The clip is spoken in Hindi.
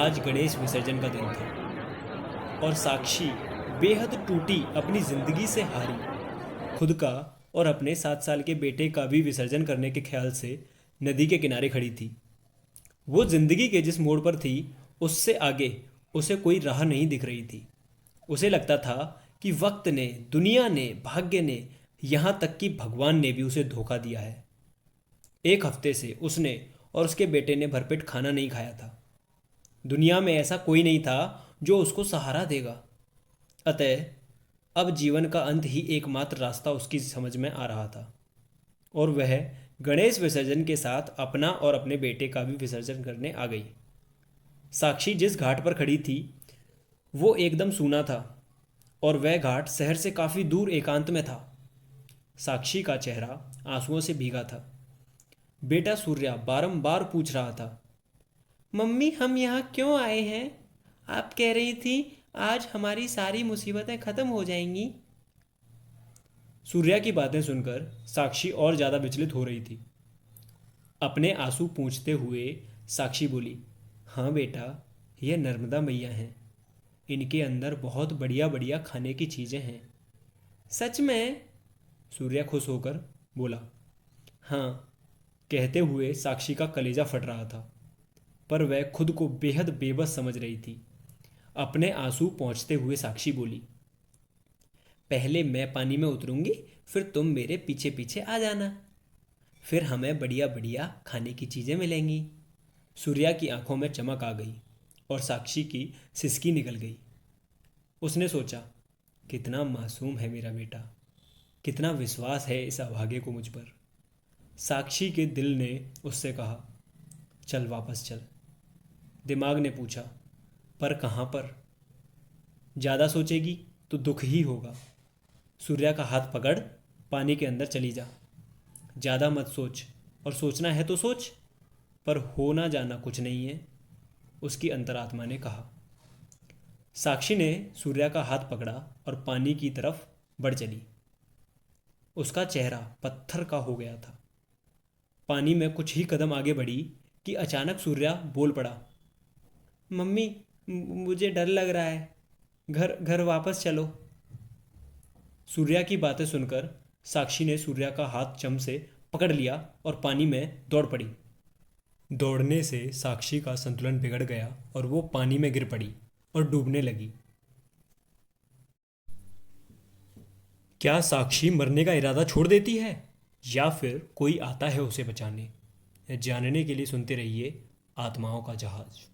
आज गणेश विसर्जन का दिन था और साक्षी बेहद टूटी, अपनी जिंदगी से हारी, खुद का और अपने 7 साल के बेटे का भी विसर्जन करने के ख्याल से नदी के किनारे खड़ी थी। वो जिंदगी के जिस मोड़ पर थी, उससे आगे उसे कोई राह नहीं दिख रही थी। उसे लगता था कि वक्त ने, दुनिया ने, भाग्य ने, यहाँ तक कि भगवान ने भी उसे धोखा दिया है। एक हफ्ते से उसने और उसके बेटे ने भरपेट खाना नहीं खाया था। दुनिया में ऐसा कोई नहीं था जो उसको सहारा देगा। अतः अब जीवन का अंत ही एकमात्र रास्ता उसकी समझ में आ रहा था, और वह गणेश विसर्जन के साथ अपना और अपने बेटे का भी विसर्जन करने आ गई। साक्षी जिस घाट पर खड़ी थी वो एकदम सूना था, और वह घाट शहर से काफ़ी दूर एकांत में था। साक्षी का चेहरा आंसुओं से भीगा था। बेटा सूर्या बारंबार पूछ रहा था, मम्मी हम यहाँ क्यों आए हैं? आप कह रही थी आज हमारी सारी मुसीबतें खत्म हो जाएंगी। सूर्या की बातें सुनकर साक्षी और ज़्यादा विचलित हो रही थी। अपने आंसू पोंछते हुए साक्षी बोली, हाँ बेटा, ये नर्मदा मैया हैं। इनके अंदर बहुत बढ़िया बढ़िया खाने की चीज़ें हैं। सच में? सूर्या खुश होकर बोला। हाँ, कहते हुए साक्षी का कलेजा फट रहा था, पर वह खुद को बेहद बेबस समझ रही थी। अपने आंसू पोंछते हुए साक्षी बोली, पहले मैं पानी में उतरूंगी, फिर तुम मेरे पीछे पीछे आ जाना, फिर हमें बढ़िया बढ़िया खाने की चीज़ें मिलेंगी। सूर्या की आंखों में चमक आ गई और साक्षी की सिसकी निकल गई। उसने सोचा, कितना मासूम है मेरा बेटा, कितना विश्वास है इस अभागे को मुझ पर। साक्षी के दिल ने उससे कहा, चल वापस चल। दिमाग ने पूछा, पर कहाँ पर? ज़्यादा सोचेगी तो दुख ही होगा। सूर्या का हाथ पकड़ पानी के अंदर चली जा। ज़्यादा मत सोच, और सोचना है तो सोच, पर हो ना जाना कुछ नहीं है, उसकी अंतरात्मा ने कहा। साक्षी ने सूर्या का हाथ पकड़ा और पानी की तरफ बढ़ चली। उसका चेहरा पत्थर का हो गया था। पानी में कुछ ही कदम आगे बढ़ी कि अचानक सूर्या बोल पड़ा, मम्मी मुझे डर लग रहा है, घर घर वापस चलो। सूर्या की बातें सुनकर साक्षी ने सूर्या का हाथ चम से पकड़ लिया और पानी में दौड़ पड़ी। दौड़ने से साक्षी का संतुलन बिगड़ गया और वो पानी में गिर पड़ी और डूबने लगी। क्या साक्षी मरने का इरादा छोड़ देती है, या फिर कोई आता है उसे बचाने? जानने के लिए सुनते रहिए आत्माओं का जहाज।